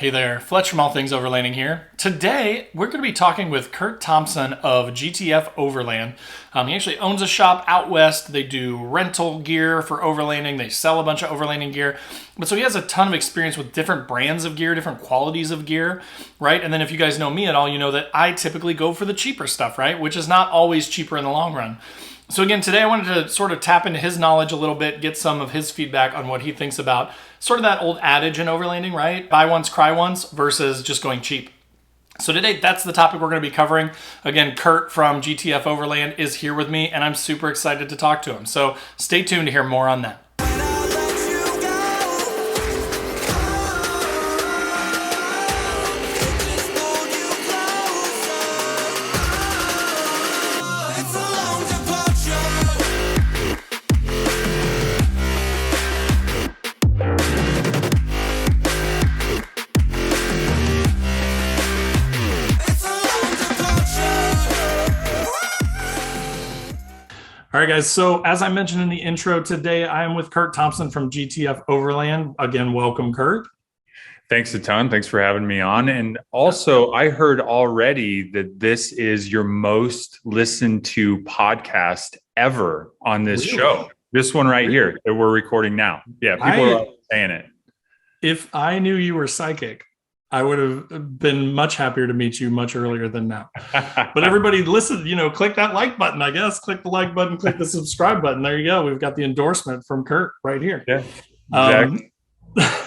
Hey there, Fletch from All Things Overlanding here. Today, we're going to be talking with Curt Thompson of GTFOverland. He actually owns a shop out west. They do rental gear for overlanding. They sell a bunch of overlanding gear. But so he has a ton of experience with different brands of gear, different qualities of gear, right? And then if you guys know me at all, you know that I typically go for the cheaper stuff, right? Which is not always cheaper in the long run. So again, today I wanted to sort of tap into his knowledge a little bit, get some of his feedback on what he thinks about sort of that old adage in overlanding, right? Buy once, cry once versus just going cheap. So today, that's the topic we're going to be covering. Again, Curt from GTF Overland is here with me, and I'm super excited to talk to him. So stay tuned to hear more on that. All right, guys. So as I mentioned in the intro today, I am with Curt Thompson from GTF Overland. Again, welcome, Curt. Thanks a ton. Thanks for having me on. And also, I heard already that this is your most listened to podcast ever on this show. This one right here that we're recording now. Yeah, people are saying it. If I knew you were psychic, I would have been much happier to meet you much earlier than now. But everybody listen, click that like button, I guess. Click the like button, click the subscribe button. There you go. We've got the endorsement from Curt right here. Yeah, exactly.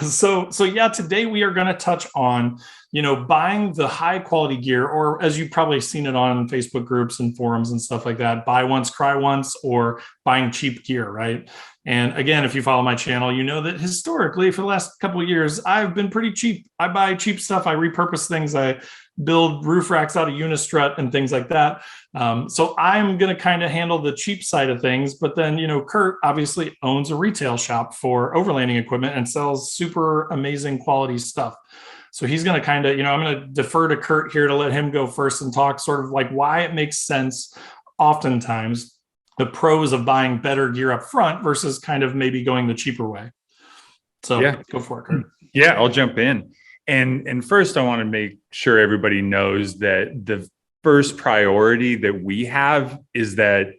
So yeah, today we are going to touch on, buying the high quality gear, or as you've probably seen it on Facebook groups and forums and stuff like that, buy once, cry once, or buying cheap gear, right? And again, if you follow my channel, you know that historically for the last couple of years, I've been pretty cheap. I buy cheap stuff. I repurpose things. I build roof racks out of Unistrut and things like that. So I'm going to kind of handle the cheap side of things. But then, Curt obviously owns a retail shop for overlanding equipment and sells super amazing quality stuff. So he's going to kind of, I'm going to defer to Curt here to let him go first and talk sort of like why it makes sense oftentimes the pros of buying better gear up front versus kind of maybe going the cheaper way. So yeah, go for it, Curt. Yeah, I'll jump in. And first, I want to make sure everybody knows that the first priority that we have is that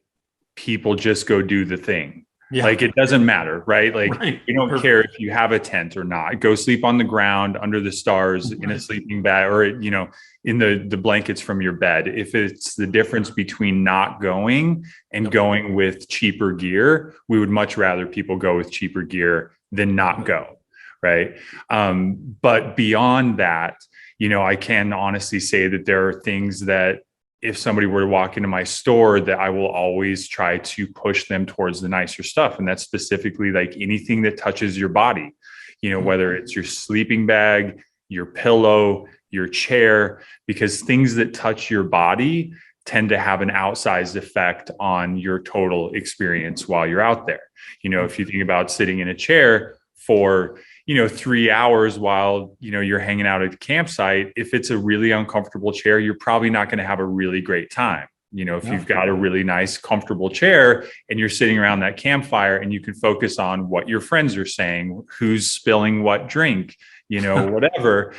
people just go do the thing. Yeah. Like, it doesn't matter, right? Like, we don't care if you have a tent or not. Go sleep on the ground under the stars in a sleeping bag, or, in the blankets from your bed. If it's the difference between not going and going with cheaper gear, we would much rather people go with cheaper gear than not go. Right. But beyond that, I can honestly say that there are things that if somebody were to walk into my store, that I will always try to push them towards the nicer stuff. And that's specifically like anything that touches your body, whether it's your sleeping bag, your pillow, your chair, because things that touch your body tend to have an outsized effect on your total experience while you're out there. If you think about sitting in a chair for 3 hours while, you're hanging out at a campsite, if it's a really uncomfortable chair, you're probably not going to have a really great time. If you've got a really nice, comfortable chair and you're sitting around that campfire and you can focus on what your friends are saying, who's spilling what drink, whatever,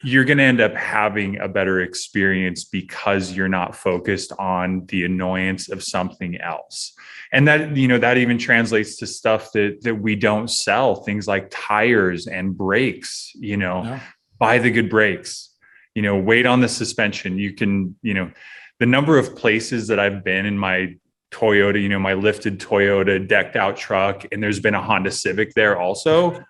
you're going to end up having a better experience because you're not focused on the annoyance of something else. And that, that even translates to stuff that we don't sell, things like tires and brakes, buy the good brakes, wait on the suspension. You can, the number of places that I've been in my Toyota, my lifted Toyota decked out truck, and there's been a Honda Civic there also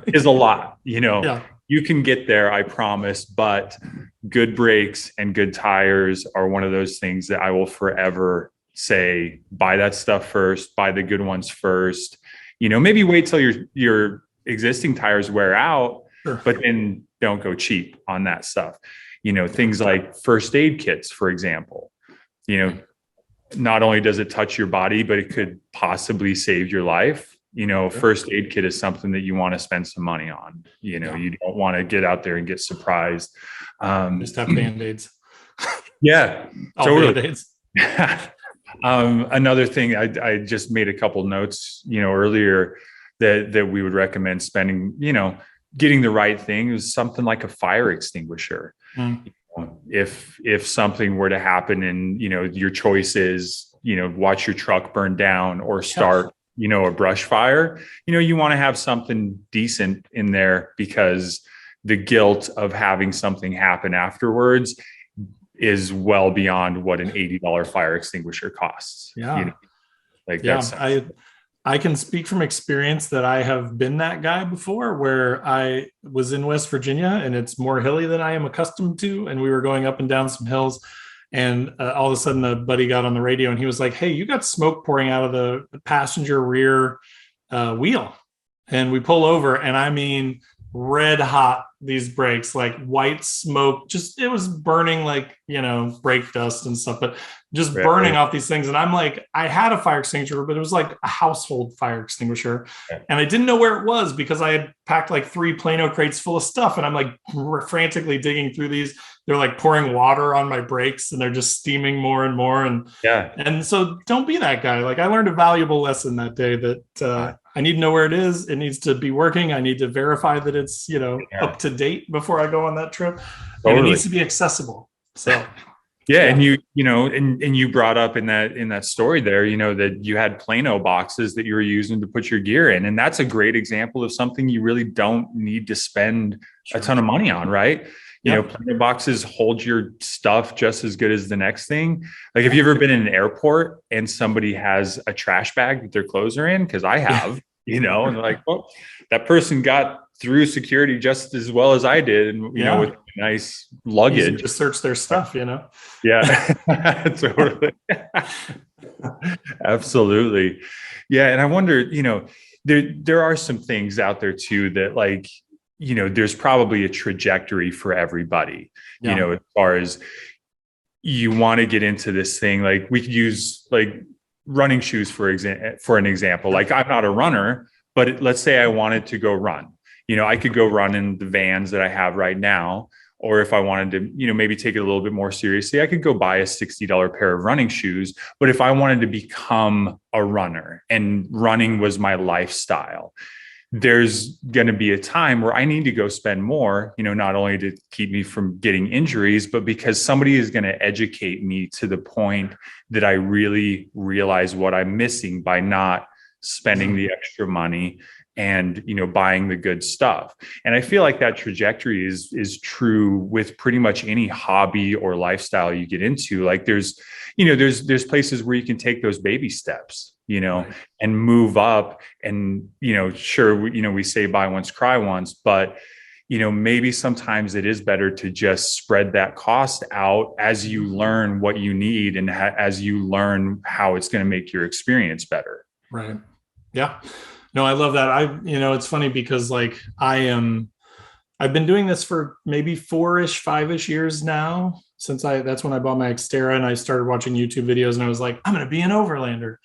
is a lot, You can get there, I promise, but good brakes and good tires are one of those things that I will forever say, buy that stuff first, buy the good ones first, maybe wait till your existing tires wear out, but then don't go cheap on that stuff. Things like first aid kits, for example, not only does it touch your body, but it could possibly save your life. First aid kit is something that you want to spend some money on. You don't want to get out there and get surprised. Just have Band-Aids. Yeah, totally. Band-Aids. Another thing, I just made a couple notes, earlier that we would recommend spending, getting the right thing is something like a fire extinguisher. Mm. If something were to happen and, your choice is, watch your truck burn down or start, a brush fire, you want to have something decent in there, because the guilt of having something happen afterwards is well beyond what an $80 fire extinguisher costs. Yeah. That's, I can speak from experience that I have been that guy before, where I was in West Virginia and it's more hilly than I am accustomed to. And we were going up and down some hills, and all of a sudden a buddy got on the radio and he was like, "Hey, you got smoke pouring out of the passenger rear wheel." And we pull over, and I mean, red hot, these brakes, like white smoke, just, it was burning like, brake dust and stuff, but just burning off these things. And I'm like, I had a fire extinguisher, but it was like a household fire extinguisher. And I didn't know where it was because I had packed like 3 Plano crates full of stuff. And I'm like frantically digging through these. They're like pouring water on my brakes and they're just steaming more and more. And so don't be that guy. Like, I learned a valuable lesson that day that I need to know where it is. It needs to be working. I need to verify that it's, up to date before I go on that trip. Totally. And it needs to be accessible. So yeah. And you brought up in that story there, that you had Plano boxes that you were using to put your gear in. And that's a great example of something you really don't need to spend a ton of money on, right? Plano boxes hold your stuff just as good as the next thing. Like, have you ever been in an airport and somebody has a trash bag that their clothes are in? Because I have, and they're like, well, that person got through security just as well as I did. And, with nice luggage. To search their stuff, Yeah, totally. Absolutely. Yeah. And I wonder, there are some things out there too that, like, there's probably a trajectory for everybody, as far as you want to get into this thing. Like, we could use like running shoes, for an example. Like, I'm not a runner, but let's say I wanted to go run, I could go run in the Vans that I have right now. Or if I wanted to, maybe take it a little bit more seriously, I could go buy a $60 pair of running shoes. But if I wanted to become a runner and running was my lifestyle, there's going to be a time where I need to go spend more, not only to keep me from getting injuries, but because somebody is going to educate me to the point that I really realize what I'm missing by not spending the extra money and, buying the good stuff. And I feel like that trajectory is true with pretty much any hobby or lifestyle you get into. Like, there's places where you can take those baby steps, and move up. And, sure, we say buy once, cry once, but, maybe sometimes it is better to just spread that cost out as you learn what you need and as you learn how it's going to make your experience better. Right. Yeah. No, I love that. It's funny because, like, I've been doing this for maybe 5-ish years now, that's when I bought my Xterra and I started watching YouTube videos, and I was like, I'm going to be an overlander.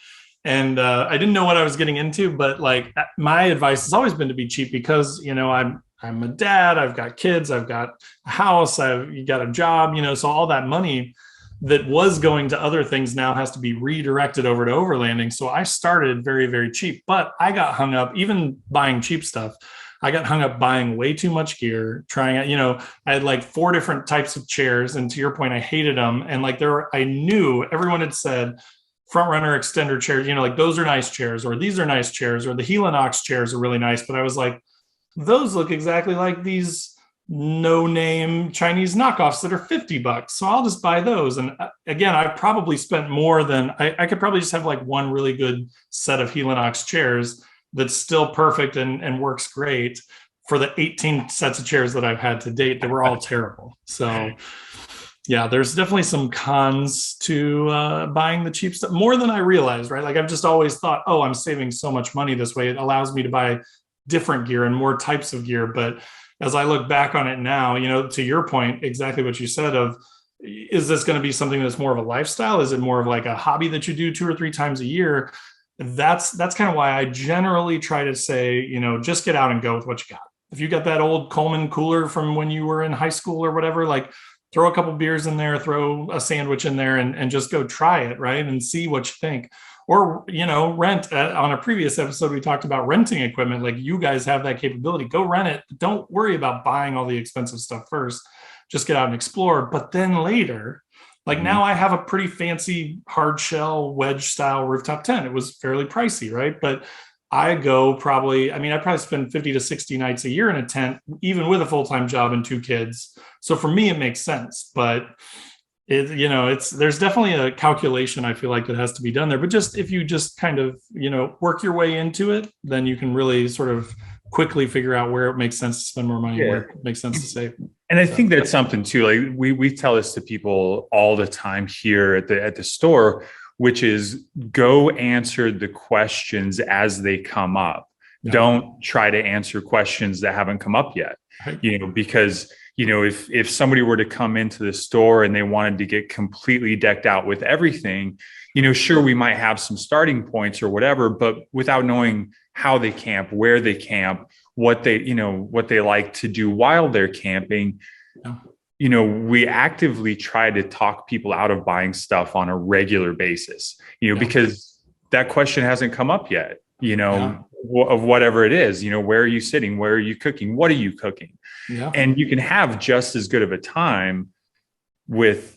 And I didn't know what I was getting into, but like, my advice has always been to be cheap because, I'm a dad, I've got kids, I've got a house, I've got a job, so all that money that was going to other things now has to be redirected over to overlanding. So I started very, very cheap, but I got hung up, even buying cheap stuff. I got hung up buying way too much gear, trying out, I had like 4 different types of chairs. And to your point, I hated them. And like, I knew everyone had said front runner extender chairs, like, those are nice chairs, or these are nice chairs, or the Helinox chairs are really nice. But I was like, those look exactly like these no-name Chinese knockoffs that are $50. So I'll just buy those. And again, I probably spent more than I could probably just have like one really good set of Helinox chairs that's still perfect and works great for the 18 sets of chairs that I've had to date that were all terrible. So yeah, there's definitely some cons to buying the cheap stuff, more than I realized, right? Like, I've just always thought, oh, I'm saving so much money this way. It allows me to buy different gear and more types of gear. But as I look back on it now, to your point, exactly what you said of, is this going to be something that's more of a lifestyle? Is it more of like a hobby that you do 2 or 3 times a year? That's kind of why I generally try to say, just get out and go with what you got. If you got that old Coleman cooler from when you were in high school or whatever, like, throw a couple beers in there, throw a sandwich in there, and just go try it, right? And see what you think. or, rent. On a previous episode, we talked about renting equipment. Like, you guys have that capability. Go rent it. Don't worry about buying all the expensive stuff first. Just get out and explore. But then later, like now I have a pretty fancy hard shell wedge style rooftop tent. It was fairly pricey, right? But I probably spend 50 to 60 nights a year in a tent, even with a full-time job and 2 kids. So for me, it makes sense. But there's definitely a calculation, I feel like, that has to be done there. But just if you just kind of, work your way into it, then you can really sort of quickly figure out where it makes sense to spend more money, where it makes sense to save. And I think that's something too. Like we tell this to people all the time here at the store, which is go answer the questions as they come up. Yeah. Don't try to answer questions that haven't come up yet. Right. Because if somebody were to come into the store and they wanted to get completely decked out with everything, sure, we might have some starting points or whatever, but without knowing how they camp, where they camp, what they like to do while they're camping, we actively try to talk people out of buying stuff on a regular basis, because that question hasn't come up yet, of whatever it is, where are you sitting? Where are you cooking? What are you cooking? Yeah. And you can have just as good of a time with,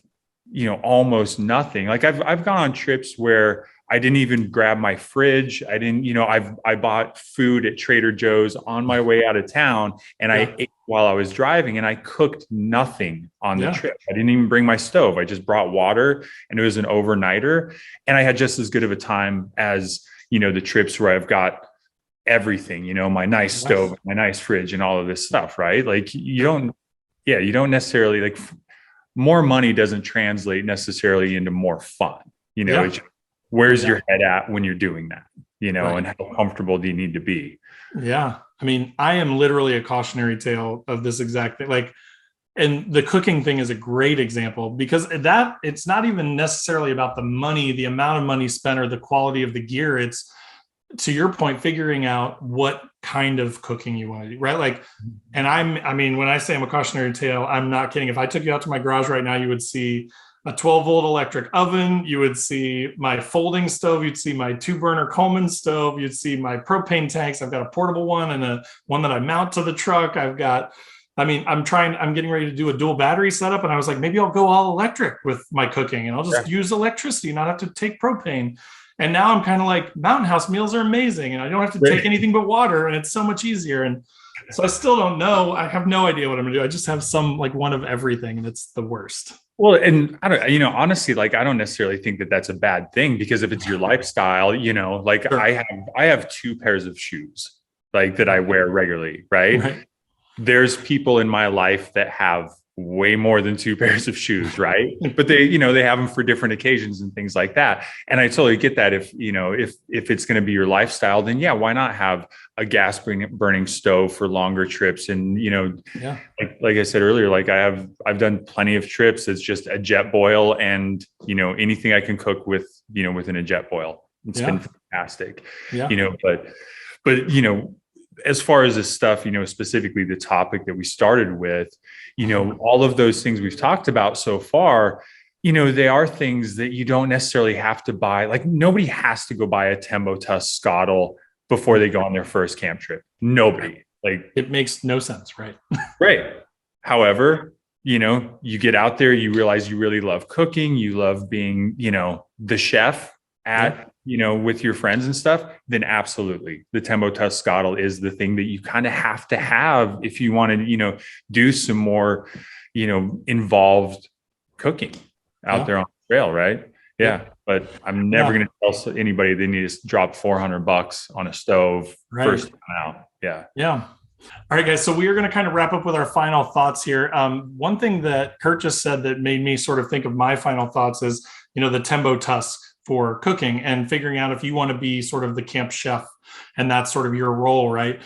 almost nothing. Like I've gone on trips where I didn't even grab my fridge. I didn't, I bought food at Trader Joe's on my way out of town, and I ate while I was driving, and I cooked nothing on the trip. I didn't even bring my stove. I just brought water, and it was an overnighter. And I had just as good of a time as, the trips where I've got everything, my nice stove, my nice fridge, and all of this stuff, right? Like you don't necessarily, like, more money doesn't translate necessarily into more fun, where's your head at when you're doing that, and how comfortable do you need to be? Yeah. I mean, I am literally a cautionary tale of this exact thing. Like, and the cooking thing is a great example, because it's not even necessarily about the money, the amount of money spent, or the quality of the gear. It's, to your point, figuring out what kind of cooking you want to do, right? Like, and when I say I'm a cautionary tale, I'm not kidding. If I took you out to my garage right now, you would see a 12-volt electric oven. You would see my folding stove. You'd see my 2-burner Coleman stove. You'd see my propane tanks. I've got a portable one and a one that I mount to the truck. I'm getting ready to do a dual battery setup. And I was like, maybe I'll go all electric with my cooking, and I'll just use electricity, not have to take propane. And now I'm kind of like, Mountain House meals are amazing, and I don't have to take anything but water, and it's so much easier. And so I still don't know. I have no idea what I'm gonna do. I just have one of everything, and it's the worst. Well, and I don't, honestly, like, I don't necessarily think that that's a bad thing, because if it's your lifestyle, like, sure. I have 2 pairs of shoes, like, that I wear regularly. Right. There's people in my life that have way more than 2 pairs of shoes, right? But they have them for different occasions and things like that. And I totally get that. If it's going to be your lifestyle, then why not have a gas burning stove for longer trips? And, like I said earlier, like I've done plenty of trips. It's just a jet boil and, anything I can cook within a jet boil. It's been fantastic, but as far as this stuff, specifically the topic that we started with, all of those things we've talked about so far, they are things that you don't necessarily have to buy. Like, nobody has to go buy a Tembo Tusk Scottle before they go on their first camp trip. Nobody. Like, it makes no sense, right? Right. However, you get out there, you realize you really love cooking, you love being, the chef at, with your friends and stuff, then absolutely the Tembo Tusk Scottle is the thing that you kind of have to have if you want to, do some more, involved cooking out there on the trail. Right. Yeah. But I'm never going to tell anybody they need to drop $400 on a stove first time out. Yeah. Yeah. All right, guys. So we are going to kind of wrap up with our final thoughts here. One thing that Curt just said that made me sort of think of my final thoughts is, the Tembo Tusk for cooking, and figuring out if you want to be sort of the camp chef and that's sort of your role, right?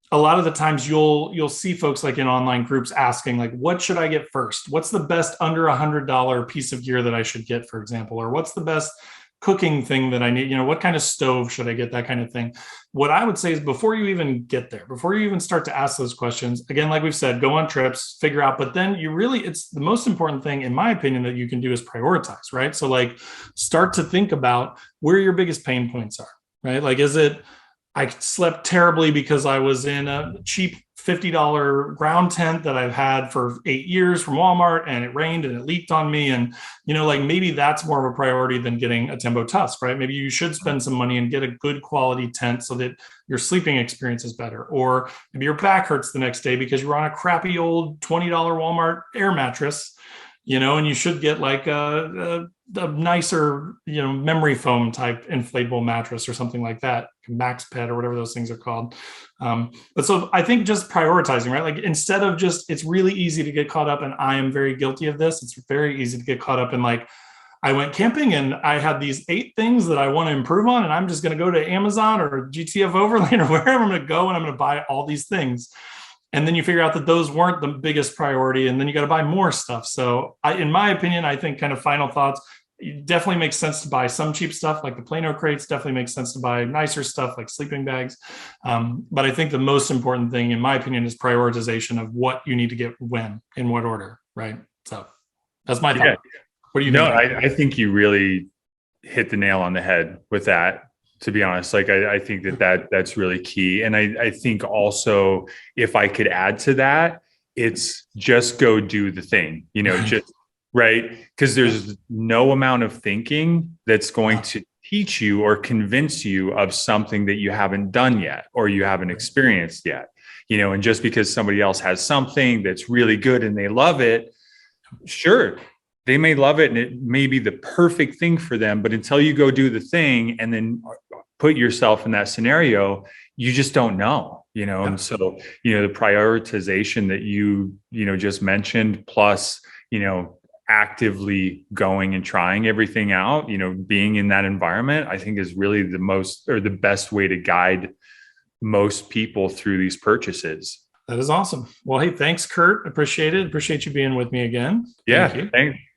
A lot of the times you'll see folks, like, in online groups asking, like, what should I get first? What's the best under $100 piece of gear that I should get, for example? Or what's the best, cooking thing that I need, what kind of stove should I get, that kind of thing. What I would say is before you even get there, before you even start to ask those questions, again, like we've said, go on trips, figure out, but then it's the most important thing, in my opinion, that you can do is prioritize, right? So like start to think about where your biggest pain points are, right? Like, is it, I slept terribly because I was in a cheap $50 ground tent that I've had for 8 years from Walmart, and it rained and it leaked on me. And, like maybe that's more of a priority than getting a Tembo Tusk, right? Maybe you should spend some money and get a good quality tent so that your sleeping experience is better. Or maybe your back hurts the next day because you were on a crappy old $20 Walmart air mattress, and you should get like a nicer, memory foam type inflatable mattress or something like that, Max Pet or whatever those things are called. But so I think just prioritizing, right? Like instead of it's really easy to get caught up, and I am very guilty of this. It's very easy to get caught up in like, I went camping and I had these 8 things that I want to improve on, and I'm just going to go to Amazon or GTFOverland or wherever I'm going to go, and I'm going to buy all these things. And then you figure out that those weren't the biggest priority, and then you got to buy more stuff. So in my opinion, I think kind of final thoughts, it definitely makes sense to buy some cheap stuff like the Plano crates. Definitely makes sense to buy nicer stuff like sleeping bags. But I think the most important thing, in my opinion, is prioritization of what you need to get when, in what order, right? So that's my thought. What do you think? No, I think you really hit the nail on the head with that. To be honest, like I think that's really key. And I think also, if I could add to that, it's just go do the thing, just right. Because there's no amount of thinking that's going to teach you or convince you of something that you haven't done yet or you haven't experienced yet, and just because somebody else has something that's really good and they love it, sure, they may love it and it may be the perfect thing for them, but until you go do the thing and then put yourself in that scenario, you just don't know, And so, the prioritization that you just mentioned, plus, actively going and trying everything out, being in that environment, I think is really the most, or the best way to guide most people through these purchases. That is awesome. Well, hey, thanks, Curt. Appreciate it. Appreciate you being with me again. Yeah.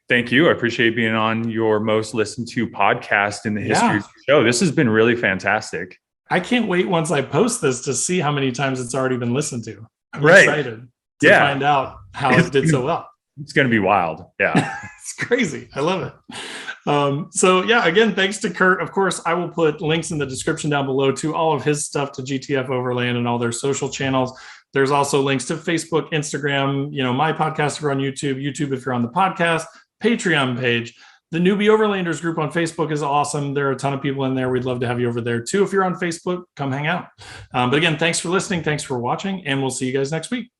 Thank you. I appreciate being on your most listened to podcast in the history of the show. This has been really fantastic. I can't wait once I post this to see how many times it's already been listened to. I'm excited to find out how it did so well. It's going to be wild. Yeah. It's crazy. I love it. So again, thanks to Curt. Of course, I will put links in the description down below to all of his stuff, to GTFOverland and all their social channels. There's also links to Facebook, Instagram, my podcast if you're on YouTube if you're on the podcast, Patreon page. The Newbie Overlanders group on Facebook is awesome. There are a ton of people in there. We'd love to have you over there too. If you're on Facebook, come hang out. But again, thanks for listening. Thanks for watching, and we'll see you guys next week.